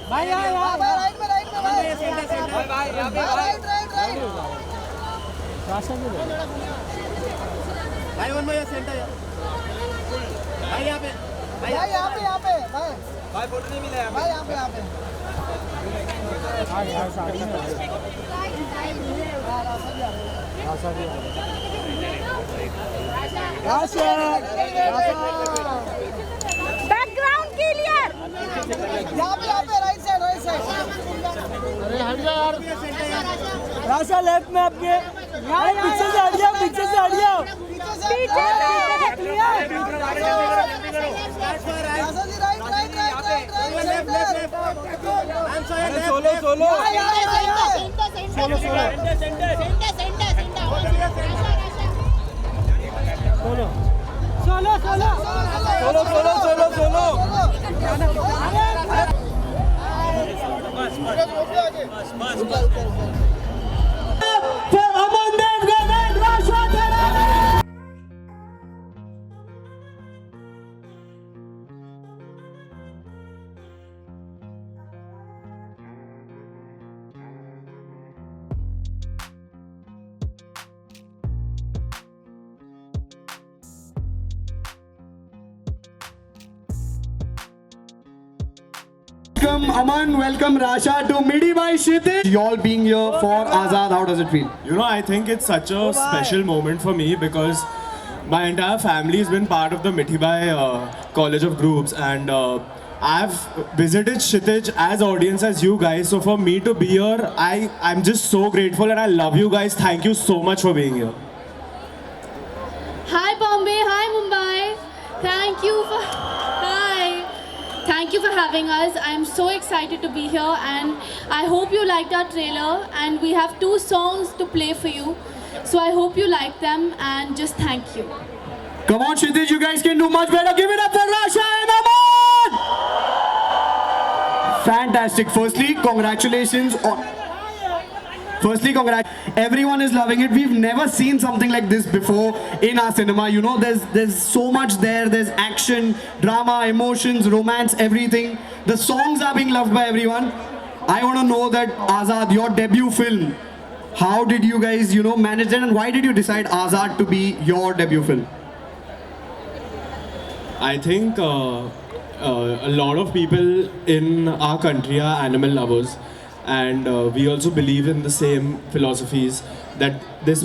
भाई यहाँ राइट में भाई भाई यहाँ पे राइट राशन दे भाई वन भाई सेंटर भाई यहाँ पे भाई भाई फोटो नहीं मिला भाई यहाँ पे यार साड़ी में बैकग्राउंड क्लियर। यहाँ पे राइट साइड अरे हट जा यार राशा लेफ्ट में आपके पीछे से हट जाओ पीछे से हट जाओ पीछे solo solo Welcome Aman, welcome Rasha to Midi by Kshitij. You all being here for Azad, how does it feel? You know, I think it's such a special moment for me because my entire family has been part of the Mithibai College of Groups, and I've visited Kshitij as audience as you guys. So for me to be here, I'm just so grateful and I love you guys. Thank you so much for being here. Hi Bombay, hi Mumbai. Thank you for Thank you for having us. I'm so excited to be here and I hope you liked our trailer, and we have 2 songs to play for you. So I hope you like them and just thank you. Come on Kshitij, you guys can do much better. Give it up for Rasha and Aman! Fantastic. Firstly, congratulations. Everyone is loving it. We've never seen something like this before in our cinema. You know, there's so much there. There's action, drama, emotions, romance, everything. The songs are being loved by everyone. I want to know that Azad, your debut film, how did you guys, manage that, and why did you decide Azad to be your debut film? I think a lot of people in our country are animal lovers, and we also believe in the same philosophies that this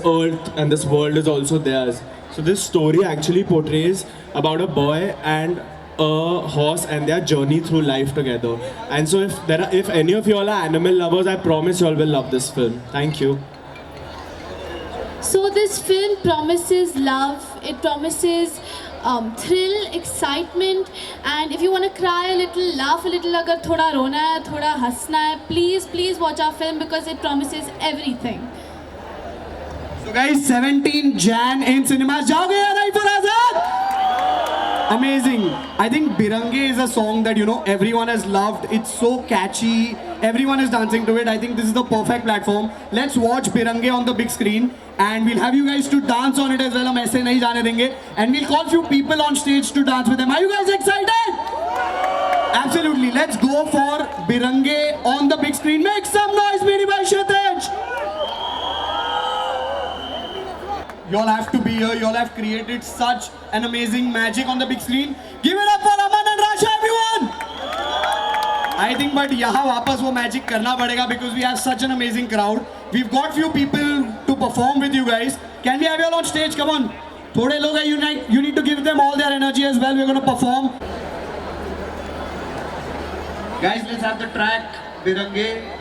earth and this world is also theirs. So this story actually portrays about a boy and a horse and their journey through life together. And so if any of you all are animal lovers, I promise you all will love this film. Thank you. So this film promises love, it promises thrill, excitement, and if you want to cry a little, laugh a little, agar thoda rona hai, thoda hasna hai, please watch our film because it promises everything. So guys, 17 Jan in cinemas. Jaoge ya nahi for Azad? Amazing. I think Birange is a song that everyone has loved. It's so catchy. Everyone is dancing to it. I think this is the perfect platform. Let's watch Birange on the big screen, and we'll have you guys to dance on it as well. हम ऐसे नहीं जाने देंगे. And we'll call few people on stage to dance with them. Are you guys excited? Absolutely. Let's go for Birange on the big screen. Make some noise, Midi by Kshitij. You all have to be here. You all have created such an amazing magic on the big screen. Give it up for Aman and Rasha, everyone. I think but यहाँ वापस वो magic करना पड़ेगा because we have such an amazing crowd. We've got few people to perform with you guys. Can we have you all on stage? Come on. थोड़े लोग हैं, you need to give them all their energy as well. We're going to perform. Guys, let's have the track Birange.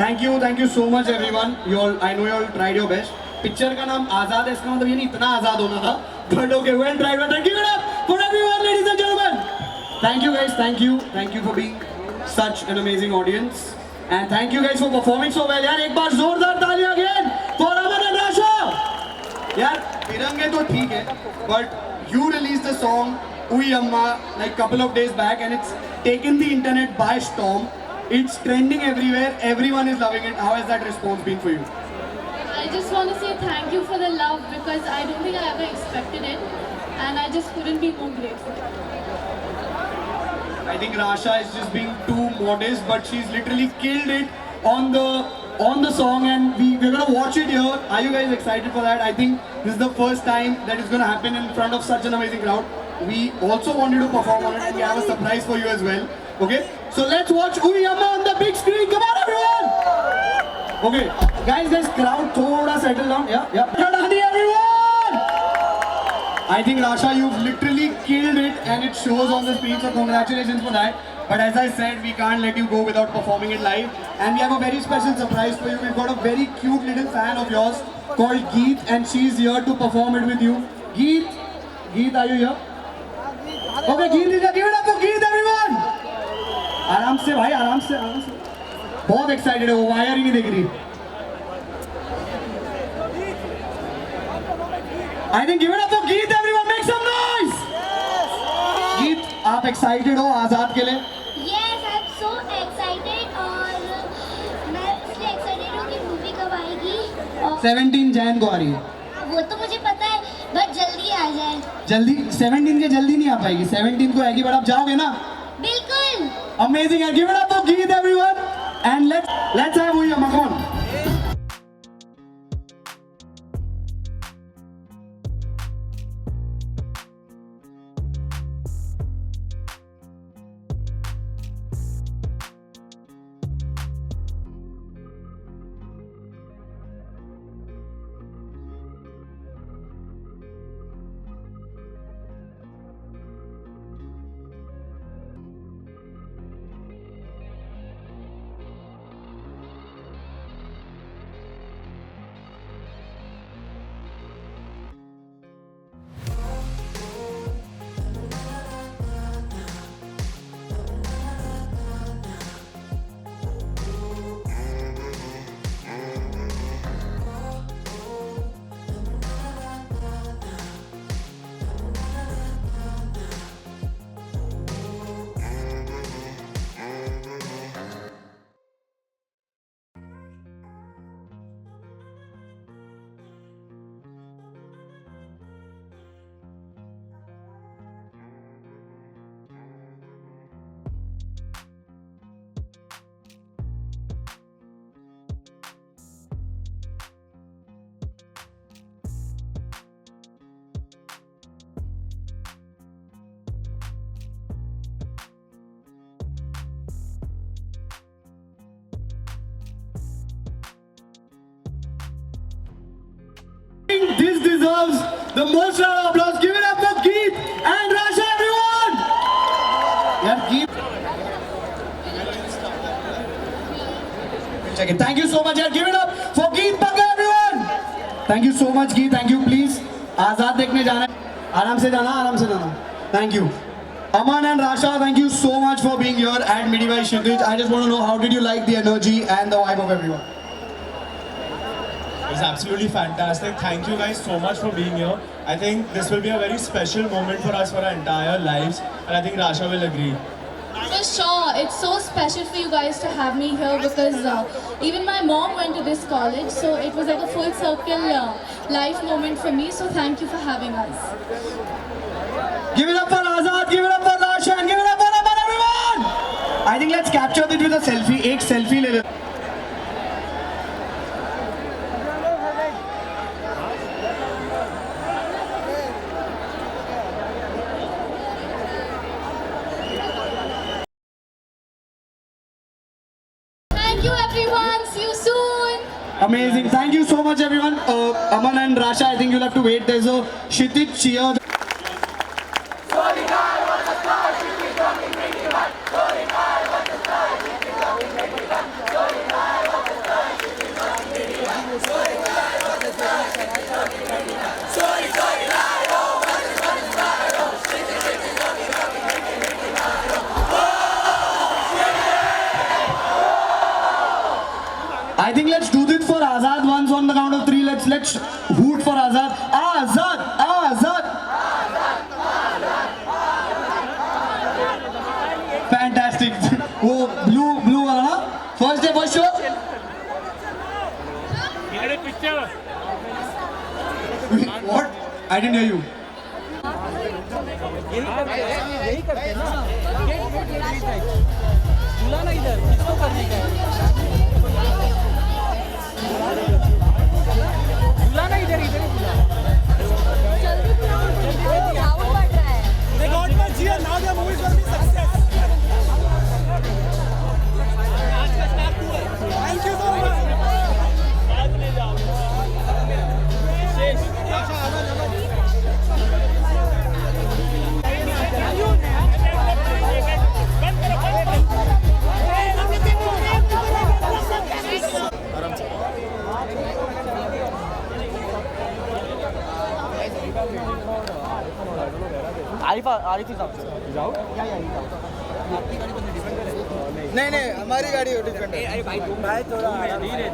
Thank you so much everyone. You all, I know you all tried your best. Picture का नाम आजाद है, इसका मतलब ये नहीं इतना आजाद होना था. But okay, well tried. But give it up for everyone, ladies and gentlemen. Thank you guys. Thank you for being such an amazing audience. And thank you guys for performing so well. यार एक बार जोरदार तालियां again for Aman and Rasha. यार तिरंगे तो ठीक है, but you released the song Ui Amma like couple of days back, and it's taken the internet by storm. It's trending everywhere. Everyone is loving it. How has that response been for you? I just want to say thank you for the love because I don't think I ever expected it, and I just couldn't be more grateful. I think Rasha is just being too modest, but she's literally killed it on the song, and we're gonna watch it here. Are you guys excited for that? I think this is the first time that it's gonna happen in front of such an amazing crowd. We also want you to perform on it, and we have a surprise for you as well. Okay, so let's watch Ui Amma on the big screen. Come on, everyone! Okay, guys, this crowd thoda settle down. Yeah. Radhani, everyone! I think Rasha, you've literally killed it, and it shows on the screen. So congratulations for that. But as I said, we can't let you go without performing it live. And we have a very special surprise for you. We've got a very cute little fan of yours called Geet, and she's here to perform it with you. Geet, are you here? Okay, Geet is here. Give it up for Geet, everyone! आराम से भाई, आराम से. बहुत excited है वो, wire ही नहीं देख रही. I think give it up for Geet, everyone, make some noise. Geet, आप एक्साइटेड हो आजाद के लिए? Yes, I'm so excited और मैं इसलिए excited हूँ कि मूवी कब आएगी और 17 जैन को आ रही है. वो तो मुझे पता है बट जल्दी आ जाए. जल्दी 17 के जल्दी नहीं आ पाएगी, 17 को आएगी, बट आप जाओगे ना? बिल्कुल. Amazing, and give it up for Geet, everyone. And let's have Ui Amma, come on. This deserves the most round of applause. Give it up for Geet and Rasha, everyone! Yeah, Geet. Check it. Thank you so much. Yeah, give it up for Geet Banga, everyone! Thank you so much, Geet. Thank you. Please, Azad देखने जाना है. आराम से जाना. Thank you. Aman and Rasha, thank you so much for being here at Midi by Kshitij. I just want to know, how did you like the energy and the vibe of everyone? It was absolutely fantastic. Thank you guys so much for being here. I think this will be a very special moment for us for our entire lives, and I think Rasha will agree. For sure, it's so special for you guys to have me here because even my mom went to this college, so it was like a full circle life moment for me. So thank you for having us. Give it up for Azad, give it up for Rasha, and give it up for Aman, everyone! I think let's capture this with a selfie. एक selfie ले ले. Thank you everyone. See you soon. Amazing. Thank you so much, everyone. Aman and Rasha, I think you'll have to wait. There's a Kshitij cheer. let's hoot for Azad. Azad, Azad. Fantastic. Oh, blue वाला ना? First day, first show. What? I didn't hear you. यही करते हैं ना बुलाना इधर किसको करने का है बुलाना इधर इधर जल्दी they got my cheer now the movie is going to be success thank you so much Arif साहब जाओ नहीं हमारी गाड़ी डिफरेंट है अरे भाई थोड़ा धीरे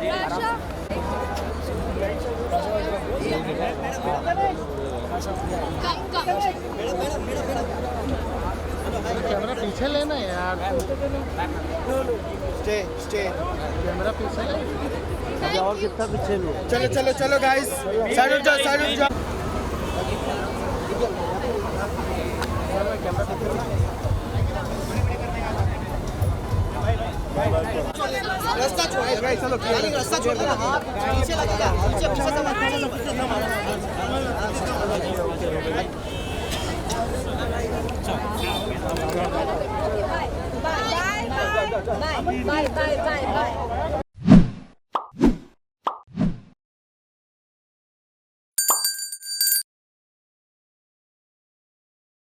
कैमरा पीछे लेना यार स्टे कैमरा पीछे ले और कितना पीछे लो चलो गाइस साइड जाओ रास्ता छोड़ चलो रास्ता छोड़ देना हां पीछे लगेगा पीछे बाय